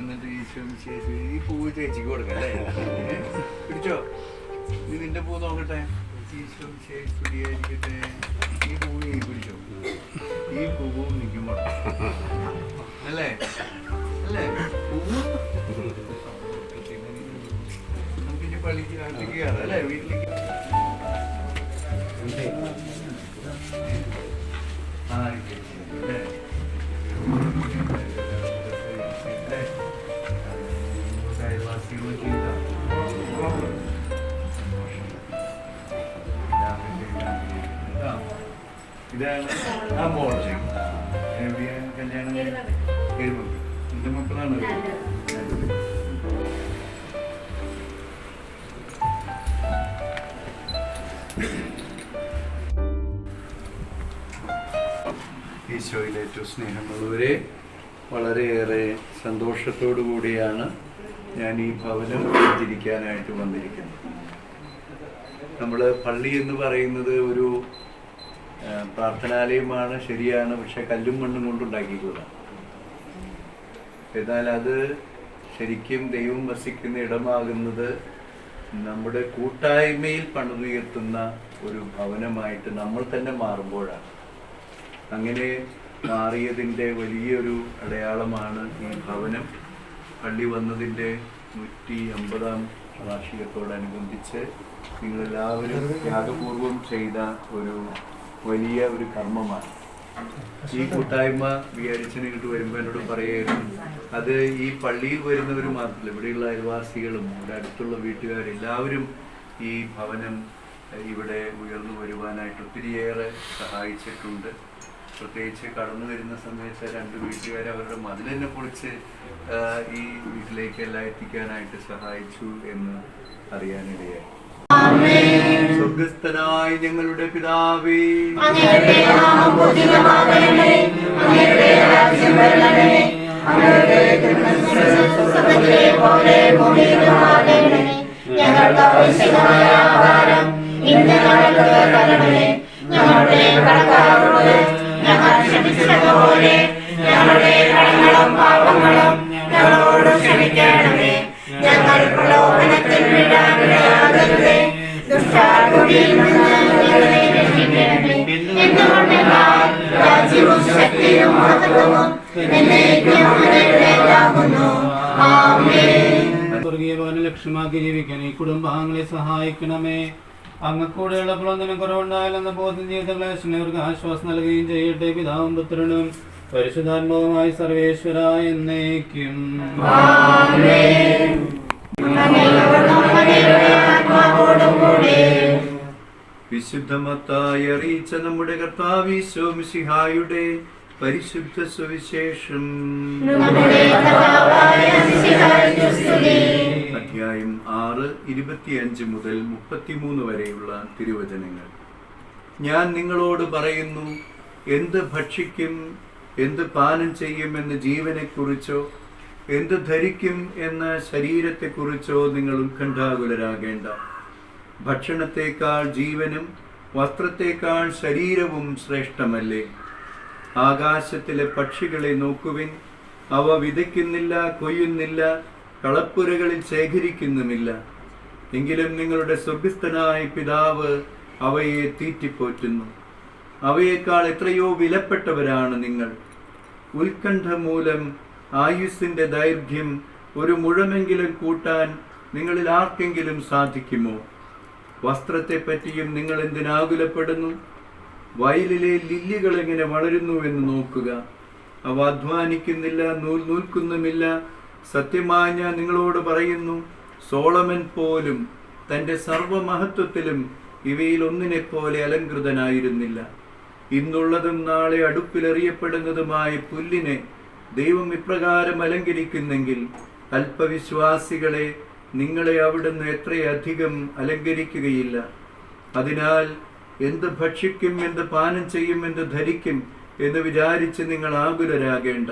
എന്നിട്ട് ഈ പൂവ് ചേച്ചിക്ക് കൊടുക്കല്ലേ? പിടിച്ചോ, നീ നിന്റെ പൂ നോക്കട്ടെ. സ്തുതിയായിരിക്കട്ടെ. ഈ പൂവ് നീ പിടിച്ചോ. ഈ പൂവും നിൽക്കും അല്ലേ? അല്ലേ പൂവ് നമുക്കിനി പള്ളിക്ക് നാട്ടിലേക്ക് കയറാം അല്ലേ? വീട്ടിലേക്ക് ഇതാണ് ആ മോൾ എവിടെയാണ് കല്യാണം? എഴുപത്. എന്റെ മക്കളാണ്. ഈശോയിലെ ഏറ്റവും സ്നേഹമുള്ളവരെ, വളരെയേറെ സന്തോഷത്തോടു കൂടിയാണ് ഞാൻ ഈ ഭവനം സഞ്ചരിക്കാനായിട്ട് വന്നിരിക്കുന്നത്. നമ്മൾ പള്ളി എന്ന് പറയുന്നത് ഒരു പ്രാർത്ഥനാലയമാണ്, ശരിയാണ്. പക്ഷെ കല്ലും മണ്ണും കൊണ്ടുണ്ടാക്കിക്കൂടാ. എന്നാൽ അത് ശരിക്കും ദൈവം വസിക്കുന്ന ഇടമാകുന്നത് നമ്മുടെ കൂട്ടായ്മയിൽ പണിതുയർത്തുന്ന ഒരു ഭവനമായിട്ട് നമ്മൾ തന്നെ മാറുമ്പോഴാണ്. അങ്ങനെ മാറിയതിൻ്റെ വലിയൊരു അടയാളമാണ് ഈ ഭവനം. പള്ളി വന്നതിൻ്റെ 150-ാം വാർഷികത്തോടനുബന്ധിച്ച് നിങ്ങളെല്ലാവരും ത്യാഗപൂർവം ചെയ്ത ഒരു വലിയ ഒരു കർമ്മമാണ്. ഈ കൂട്ടായ്മ വിചാരിച്ച് ഇങ്ങോട്ട് വരുമ്പോൾ എന്നോട് പറയുകയായിരുന്നു, അത് ഈ പള്ളിയിൽ വരുന്നവർ മാത്രമല്ല, ഇവിടെയുള്ള അയൽവാസികളും ഇവിടെ അടുത്തുള്ള വീട്ടുകാരെല്ലാവരും ഈ ഭവനം ഇവിടെ ഉയർന്നു വരുവാനായിട്ട് ഒത്തിരിയേറെ സഹായിച്ചിട്ടുണ്ട്. പ്രത്യേകിച്ച് കടന്നു വരുന്ന സമയത്ത് 2 വീട്ടുകാർ അവരുടെ മതിലെന്നെ പൊളിച്ച് ഈ വീട്ടിലേക്ക് എല്ലാം എത്തിക്കാനായിട്ട് സഹായിച്ചു എന്ന് അറിയാനിടയായി. സ്വർഗസ്ഥനായ ഞങ്ങളുടെ പിതാവേ, അങ്ങയുടെ നാമം പൂജിതമാകണമേ, അങ്ങയുടെ രാജ്യം വരണമേ, അങ്ങയുടെ തിരുമനസ്സ് സ്വർഗ്ഗത്തിലെ പോലെ ഭൂമിയിലുമാകണമേ. ഞങ്ങൾക്ക് ആവശ്യമായ ആഹാരം ഇന്ന് ഞങ്ങൾക്ക് തരണമേ. ഞങ്ങളുടെ കടക്കാരോട് ഞങ്ങൾ ക്ഷമിച്ചതുപോലെ ഞങ്ങളുടെ കടങ്ങളും പാപങ്ങളും ഞങ്ങളോട് ക്ഷമിക്കണമേ. ഞങ്ങൾ പ്രലോഭനത്തിൽ വീഴാനിടയാകരുതേ, ദുഷ്ടാരൂപിയിൽ നിന്ന് ഞങ്ങളെ രക്ഷിക്കണമേ. എന്തുകൊണ്ടെന്നാൽ രാജ്യവും ശക്തിയും മഹത്വവും എന്നേക്കും അങ്ങയുടേതാകുന്നു. ആമേൻ. സ്വർഗീയ ഭവന ലക്ഷ്യമാക്കി ജീവിക്കാൻ ഈ കുടുംബാംഗങ്ങളെ സഹായിക്കണമേ. അങ്ങ് കൂടെയുള്ള പ്രബന്ധനം കുറവുണ്ടായാലെന്ന ബോധം ജീവിതക്ലേശനവർക്ക് ആശ്വാസം നൽകുകയും ചെയ്യട്ടെ. പിതാവും പുത്രനും പരിശുദ്ധാത്മാവുമായി സർവേശ്വര എന്നേക്കും. വിശുദ്ധമത്തായി അറിയിച്ച നമ്മുടെ കർത്താവ് ഈശോ മിശിഹായുടെ പരിശുദ്ധ സുവിശേഷം അധ്യായം 6 25 മുതൽ 33 വരെയുള്ള തിരുവചനങ്ങൾ. ഞാൻ നിങ്ങളോട് പറയുന്നു, എന്ത് ഭക്ഷിക്കും, എന്ത് പാനം ചെയ്യും എന്ന ജീവനെക്കുറിച്ചോ എന്ത് ധരിക്കും എന്ന ശരീരത്തെക്കുറിച്ചോ നിങ്ങൾ ഉത്കണ്ഠാകുലരാകേണ്ട. ഭക്ഷണത്തേക്കാൾ ജീവനും വസ്ത്രത്തേക്കാൾ ശരീരവും ശ്രേഷ്ഠമല്ലേ? ആകാശത്തിലെ പക്ഷികളെ നോക്കുവിൻ, അവ വിതയ്ക്കുന്നില്ല, കൊയ്യുന്നില്ല, കളപ്പുരകളിൽ ശേഖരിക്കുന്നുമില്ല. എങ്കിലും നിങ്ങളുടെ സ്വർഗസ്ഥനായ പിതാവ് അവയെ തീറ്റിപ്പോറ്റുന്നു. അവയേക്കാൾ എത്രയോ വിലപ്പെട്ടവരാണ് നിങ്ങൾ. ഉത്കണ്ഠ മൂലം ആയുസ്സിൻ്റെ ദൈർഘ്യം ഒരു മുഴമെങ്കിലും കൂട്ടാൻ നിങ്ങളിൽ ആർക്കെങ്കിലും സാധിക്കുമോ? വസ്ത്രത്തെപ്പറ്റിയും നിങ്ങൾ എന്തിനാകുലപ്പെടുന്നു? വയലിലെ ലില്ലികൾ എങ്ങനെ വളരുന്നു എന്ന് നോക്കുക. അവ അധ്വാനിക്കുന്നില്ല, നൂൽക്കുന്നുമില്ല. സത്യമായി ഞാൻ നിങ്ങളോട് പറയുന്നു, സോളമൻ പോലും തൻ്റെ സർവമഹത്വത്തിലും ഇവയിൽ ഒന്നിനെപ്പോലെ അലങ്കൃതനായിരുന്നില്ല. ഇന്നുള്ളതും നാളെ അടുപ്പിലെറിയപ്പെടുന്നതുമായ പുല്ലിനെ ദൈവം ഇപ്രകാരം അലങ്കരിക്കുന്നെങ്കിൽ അല്പവിശ്വാസികളെ, നിങ്ങളെ അവിടുന്ന് എത്രയധികം അലങ്കരിക്കുകയില്ല. അതിനാൽ എന്ത് ഭക്ഷിക്കും, എന്ത് പാനം ചെയ്യും, എന്ത് ധരിക്കും എന്ന് വിചാരിച്ച് നിങ്ങൾ ആകുലരാകേണ്ട.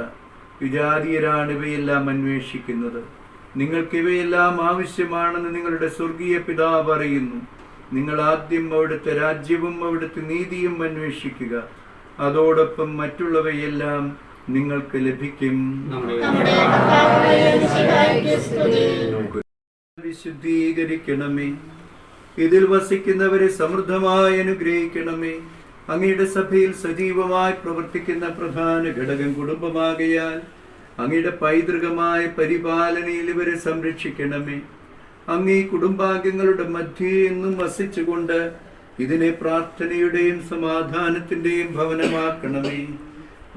വിജാതീയരാണ് ഇവയെല്ലാം അന്വേഷിക്കുന്നത്. നിങ്ങൾക്കിവയെല്ലാം ആവശ്യമാണെന്ന് നിങ്ങളുടെ സ്വർഗീയ പിതാവ് അറിയുന്നു. നിങ്ങൾ ആദ്യം അവിടുത്തെ രാജ്യവും അവിടുത്തെ നീതിയും അന്വേഷിക്കുക, അതോടൊപ്പം മറ്റുള്ളവയെല്ലാം നിങ്ങൾക്ക് ലഭിക്കും. വിശുദ്ധീകരിക്കണമേ, ഇതിൽ വസിക്കുന്നവരെ സമൃദ്ധമായി അനുഗ്രഹിക്കണമേ. അങ്ങയുടെ സഭയിൽ സജീവമായി പ്രവർത്തിക്കുന്ന പ്രധാന ഘടകം കുടുംബമാകയാൽ അങ്ങയുടെ പൈതൃകമായ പരിപാലനയിൽ ഇവരെ സംരക്ഷിക്കണമേ. അങ്ങ് ഈ കുടുംബാംഗങ്ങളുടെ മധ്യേ എന്നും വസിച്ചുകൊണ്ട് ഇതിനെ പ്രാർത്ഥനയുടെയും സമാധാനത്തിന്റെയും ഭവനമാക്കണമേ.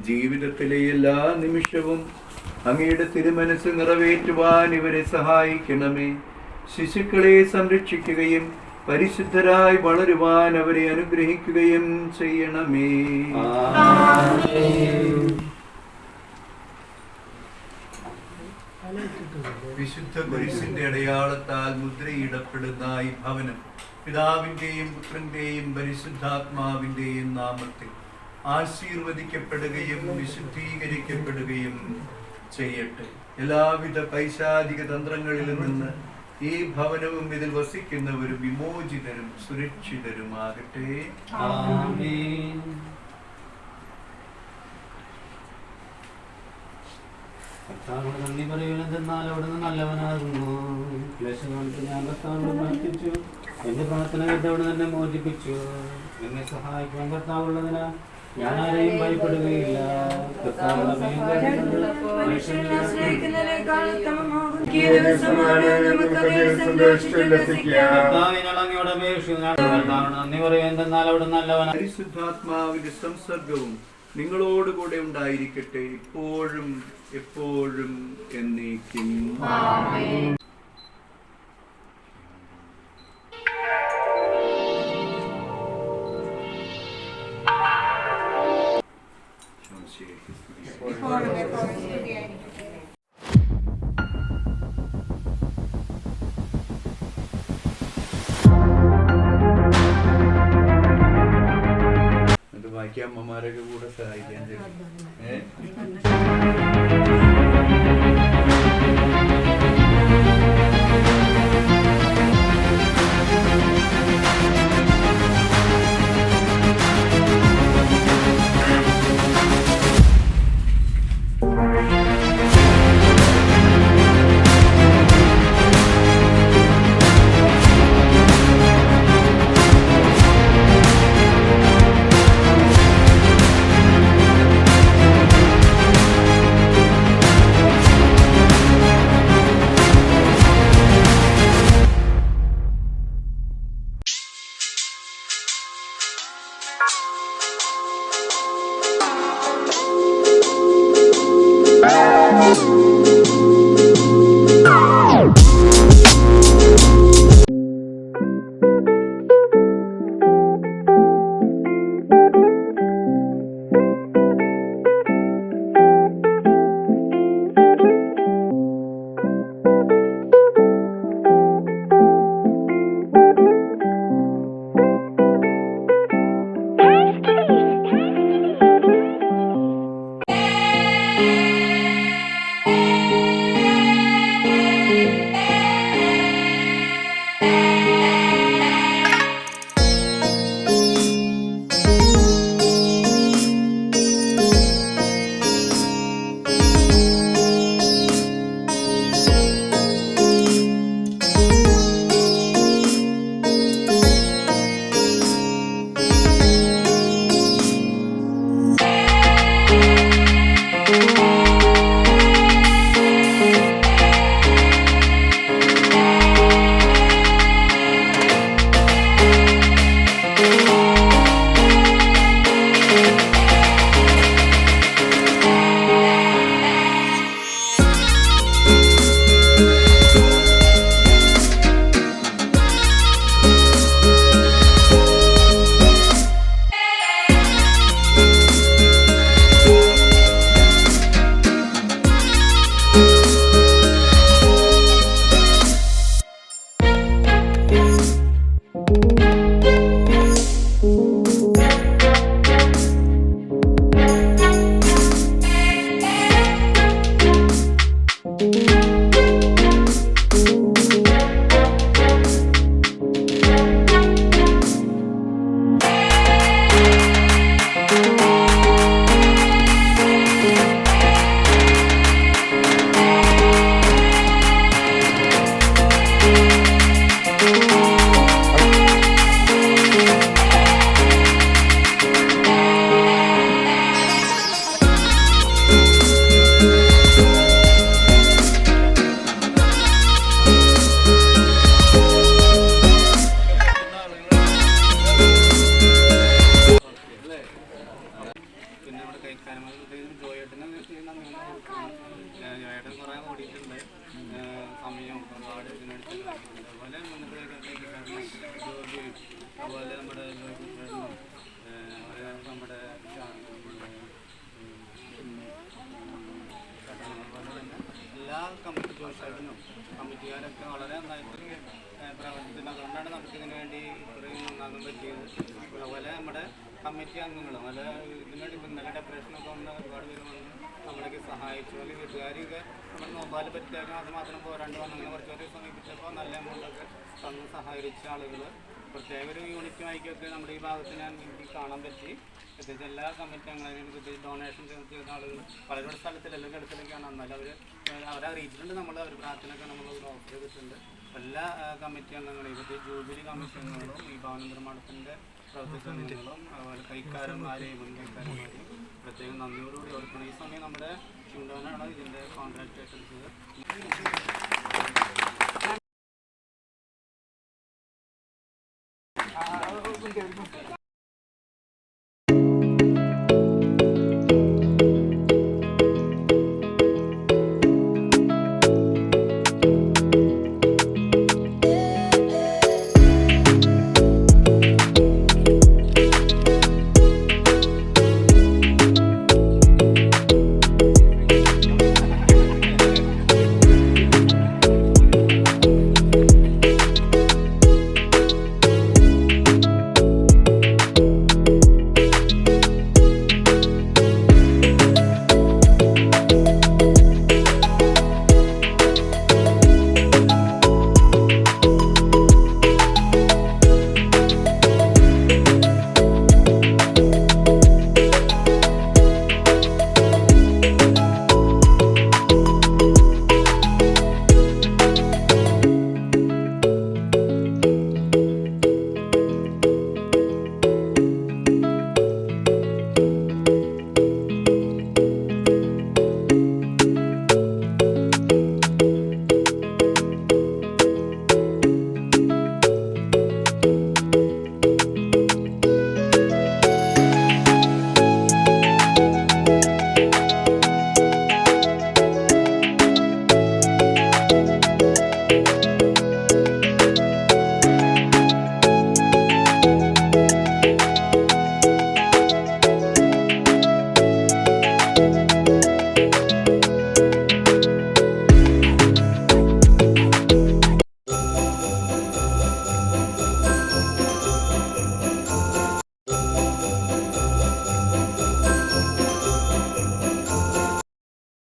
ജീവിതത്തിലെ എല്ലാ നിമിഷവും അങ്ങയുടെ തിരുമനസ് നിറവേറ്റുവാൻ ഇവരെ സഹായിക്കണമേ. ശിശുക്കളെ സംരക്ഷിക്കുകയും പരിശുദ്ധരായി വളരുവാൻ അവരെ അനുഗ്രഹിക്കുകയും ചെയ്യണമേ. വിശുദ്ധ കുരിശിന്റെ അടയാളത്താൽ മുദ്രയിടപ്പെടുന്ന ഈ ഭവനം പിതാവിന്റെയും പുത്രന്റെയും പരിശുദ്ധാത്മാവിന്റെയും നാമത്തിൽ ആശീർവദിക്കപ്പെടുകയും വിശുദ്ധീകരിക്കപ്പെടുകയും ചെയ്യട്ടെ. എല്ലാവിധ പൈശാചിക തന്ത്രങ്ങളിൽ നിന്ന് ഈ ഭവനവും ഇതിൽ വസിക്കുന്നവരും വിമോചിതരും സുരക്ഷിതരുമാകട്ടെ. ആമേൻ. കർത്താവിനോട് നന്ദി പറയുന്നതെന്നാൽ അവിടുന്ന് നല്ലവനാകുന്നു. ക്ലേശകാലത്ത് ഞാൻ കർത്താവിനോട് പ്രാർത്ഥിച്ചു, എന്റെ പ്രാർത്ഥന കേട്ട് അവിടെ തന്നെ മോചിപ്പിച്ചു. എന്നെ സഹായിക്കാൻ കർത്താവുള്ളതിനാൽ ഞാൻ ആരെയും ഭയപ്പെടുകയില്ല. കർത്താവിന്റെ ഭയം കേട്ടിട്ടുണ്ട്. കർത്താവിനാൽ അങ്ങയോട് അപേക്ഷിക്കുന്നു. കർത്താവിനോട് നന്ദി പറയുന്നതെന്നാൽ അവിടെ നല്ലവനാണ്. പരിശുദ്ധാത്മാവിന്റെ സംസർഗവും നിങ്ങളോടുകൂടെ ഉണ്ടായിരിക്കട്ടെ, ഇപ്പോഴും എപ്പോഴും എന്നേക്കും. അത് ബാക്കി അമ്മമാരൊക്കെ കൂടെ സഹായിക്കാൻ കമ്മിറ്റിക്കാരൊക്കെ വളരെ നന്നായിട്ട് പ്രവർത്തിക്കുന്നത്. അതുകൊണ്ടാണ് നമുക്കിതിനു വേണ്ടി ഇത്രയും നന്നാകാൻ പറ്റിയത്. അതുപോലെ നമ്മുടെ കമ്മിറ്റി അംഗങ്ങളും അല്ല ഇതിനുവേണ്ടി ഇപ്പം ഇന്നലെ ഡെക്കറേഷനൊക്കെ വന്ന് ഒരുപാട് പേര് വന്ന് നമ്മളൊക്കെ സഹായിച്ചു. അല്ലെങ്കിൽ വീട്ടുകാരൊക്കെ നമ്മൾ നോമ്പാൽ പറ്റിയാലും അത് മാത്രം പോരാണ്ട് വന്ന് അങ്ങനെ കുറച്ച് പേരെ സമീപിച്ചപ്പോൾ നല്ല എമൗണ്ടൊക്കെ തന്ന് സഹായിച്ച ആളുകൾ പ്രത്യേക ഒരു യൂണിറ്റുമായിക്കൊക്കെ നമ്മുടെ ഈ ഭാഗത്ത് ഞാൻ എനിക്ക് കാണാൻ പറ്റി. പ്രത്യേകിച്ച് എല്ലാ കമ്മിറ്റി അംഗങ്ങളെയും പ്രത്യേകിച്ച് ഡൊണേഷൻ ചെയ്ത ആളുകൾ പലരുടെ സ്ഥലത്തിലെല്ലാം കിടത്തിലൊക്കെയാണ്. എന്നാലും അവരെ അറിയിച്ചിട്ടുണ്ട്. നമ്മൾ അവർ പ്രാർത്ഥനയൊക്കെ നമ്മൾ ഓഫർ ചെയ്തിട്ടുണ്ട്. എല്ലാ കമ്മിറ്റി അംഗങ്ങളെയും പ്രത്യേകിച്ച് ജൂബിലി കമ്മിറ്റി അംഗങ്ങളും ഈ ഭവന നിർമ്മാണത്തിൻ്റെ പ്രവർത്തിച്ച അംഗങ്ങളും അതുപോലെ കൈക്കാരന്മാരെയും മുൻ കൈക്കാരന്മാരെയും പ്രത്യേകം നന്ദിയോടുകൂടി ഓർക്കണം. ഈ സമയം നമ്മുടെ ഷിൻഡോനാണ് ഇതിൻ്റെ കോൺട്രാക്ട് ഏറ്റെടുത്തത്.